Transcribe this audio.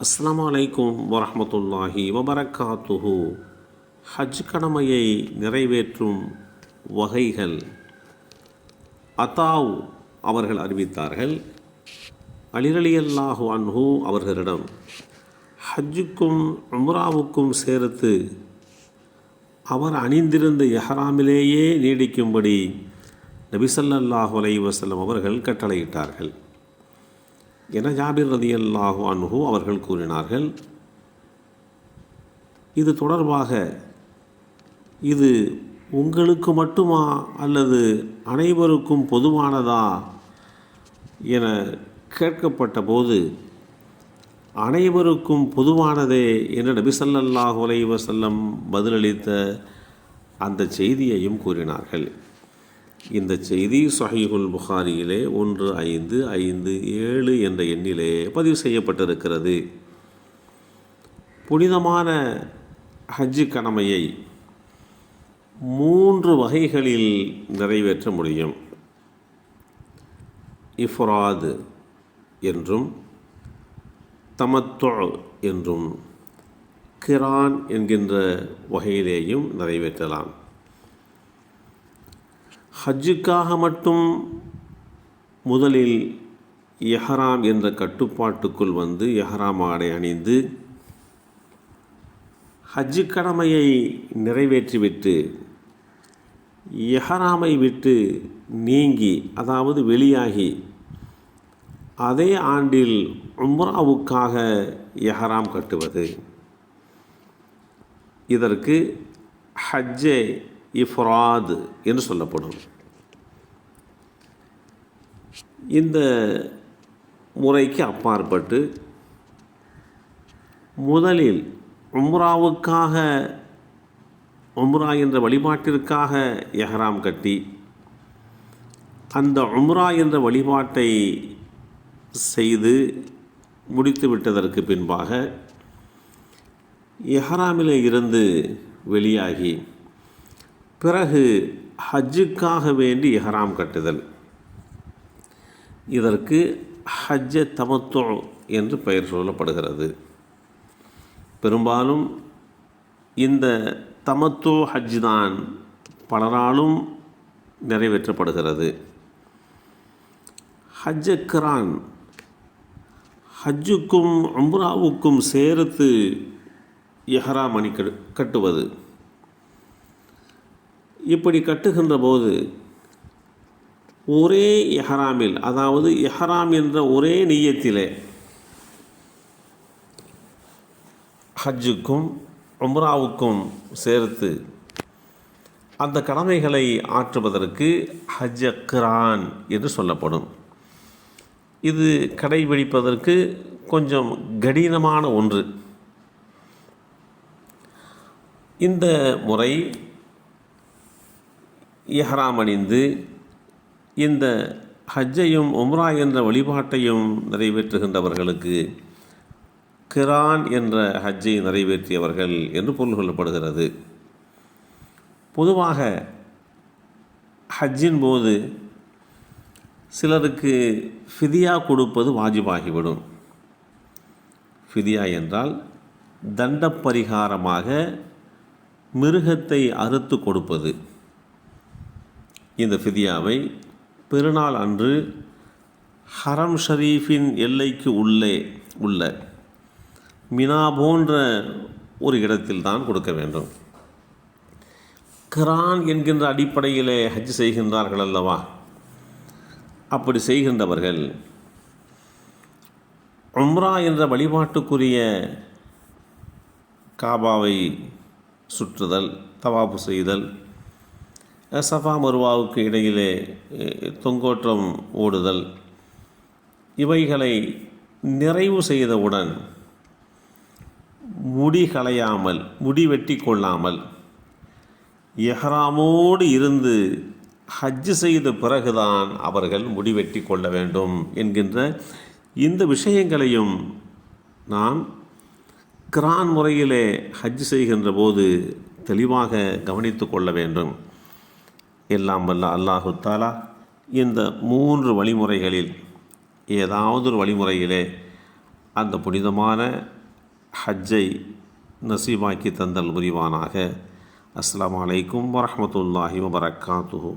அஸ்ஸலாமு அலைக்கும் வரஹ்மத்துல்லாஹி வபரக்காத்துஹு. ஹஜ் கடமையை நிறைவேற்றும் வகைகள். அத்தாவ் அவர்கள் அறிவித்தார்கள், அலி ரலியல்லாஹு அன்ஹு அவர்களிடம், ஹஜ்ஜுக்கும் உம்ராவுக்கும் சேர்த்து அவர் அணிந்திருந்த இஹ்ராமிலேயே நீடிக்கும்படி நபி ஸல்லல்லாஹு அலைஹி வஸல்லம் அவர்கள் கட்டளையிட்டார்கள் என ஜாபிர் ரலியல்லாஹு அன்ஹு அவர்கள் கூறினார்கள். இது தொடர்பாக, இது உங்களுக்கு மட்டுமா அல்லது அனைவருக்கும் பொதுவானதா என கேட்கப்பட்ட போது, அனைவருக்கும் பொதுவானதே என்று நபி ஸல்லல்லாஹு அலைஹி வஸல்லம் பதிலளித்த அந்த செய்தியையும் கூறினார்கள். இந்த செய்தி ஸஹீஹுல் புகாரியிலே 1557 என்ற எண்ணிலே பதிவு செய்யப்பட்டிருக்கிறது. புனிதமான ஹஜ் கடமையை 3 வகைகளில் நிறைவேற்ற முடியும். இஃப்ராத் என்றும், தமத்து என்றும், கிரான் என்கின்ற வகையிலேயும் நிறைவேற்றலாம். ஹஜ்ஜுக்காக மட்டும் முதலில் இஹ்ராம் என்ற கட்டுப்பாட்டுக்குள் வந்து இஹ்ராம் ஆடை அணிந்து ஹஜ்ஜு கடமையை நிறைவேற்றிவிட்டு இஹ்ராமை விட்டு நீங்கி, அதாவது வெளியாகி, அதே ஆண்டில் உம்ராவுக்காக இஹ்ராம் கட்டுவது, இதற்கு ஹஜ்ஜே இஃப்ராத் என்று சொல்லப்படும். இந்த முறைக்கு அப்பாற்பட்டு முதலில் உம்ராவுக்காக, உம்ரா என்ற வழிபாட்டிற்காக இஹ்ராம் கட்டி, அந்த உம்ரா என்ற வழிபாட்டை செய்து முடித்து விட்டதற்கு பின்பாக இஹ்ராமிலே இருந்து வெளியாகி பிறகு ஹஜ்ஜுக்காக வேண்டி இஹ்ராம் கட்டுதல், இதற்கு ஹஜ்ஜ தமத்து என்று பெயர் சொல்லப்படுகிறது. பெரும்பாலும் இந்த தமத்து ஹஜ் தான் பலராலும் நிறைவேற்றப்படுகிறது. ஹஜ்ஜ கிரான், ஹஜ்ஜுக்கும் உம்ராவுக்கும் சேர்த்து இஹ்ராம் அணி கட்டுவது. இப்படி கட்டுகின்ற போது ஒரே இஹ்ராமில், அதாவது இஹ்ராம் என்ற ஒரே நிய்யத்திலே ஹஜ்ஜுக்கும் உம்ராவுக்கும் சேர்த்து அந்த கடமைகளை ஆற்றுவதற்கு ஹஜ்ஜ கிரான் என்று சொல்லப்படும். இது கடைபிடிப்பதற்கு கொஞ்சம் கடினமான ஒன்று. இந்த முறை இஹ்ராம் அணிந்து இந்த ஹஜ்ஜையும் உம்ரா என்ற வழிபாட்டையும் நிறைவேற்றுகின்றவர்களுக்கு கிரான் என்ற ஹஜ்ஜை நிறைவேற்றியவர்கள் என்று பொருள் கொள்ளப்படுகிறது. பொதுவாக ஹஜ்ஜின் போது சிலருக்கு ஃபிதியா கொடுப்பது வாஜிபாகிவிடும். ஃபிதியா என்றால் தண்டப்பரிகாரமாக மிருகத்தை அறுத்து கொடுப்பது. இந்த ஃபிதியாவை பெருநாள் அன்று ஹரம் ஷரீஃபின் எல்லைக்கு உள்ளே உள்ள மினா போன்ற ஒரு இடத்தில் தான் கொடுக்க வேண்டும். கிரான் என்கின்ற அடிப்படையிலே ஹஜ் செய்கின்றார்கள் அல்லவா? அப்படி செய்கின்றவர்கள் உம்ரா என்ற வழிபாட்டுக்குரிய காபாவை சுற்றுதல், தவாப்பு செய்தல், சஃபா மருவாவுக்கு இடையிலே தொங்கோற்றம் ஓடுதல், இவைகளை நிறைவு செய்தவுடன் முடி களையாமல், முடி வெட்டி கொள்ளாமல், இஹ்ராமோடு இருந்து ஹஜ் செய்த பிறகுதான் அவர்கள் முடிவெட்டி கொள்ள வேண்டும் என்கின்ற இந்த விஷயங்களையும் நாம் கிரான் முறையிலே ஹஜ் செய்கின்ற போது தெளிவாக கவனித்து கொள்ள வேண்டும். எல்லாம் வல்ல அல்லாஹு தஆலா இந்த 3 வழிமுறைகளில் ஏதாவது ஒரு வழிமுறையிலே அந்த புனிதமான ஹஜ்ஜை நசீபாக்கி தந்தல் புரிவானாக. அஸ்ஸலாமு அலைக்கும் வரஹ்மத்துல்லாஹி வபரகாத்துஹு.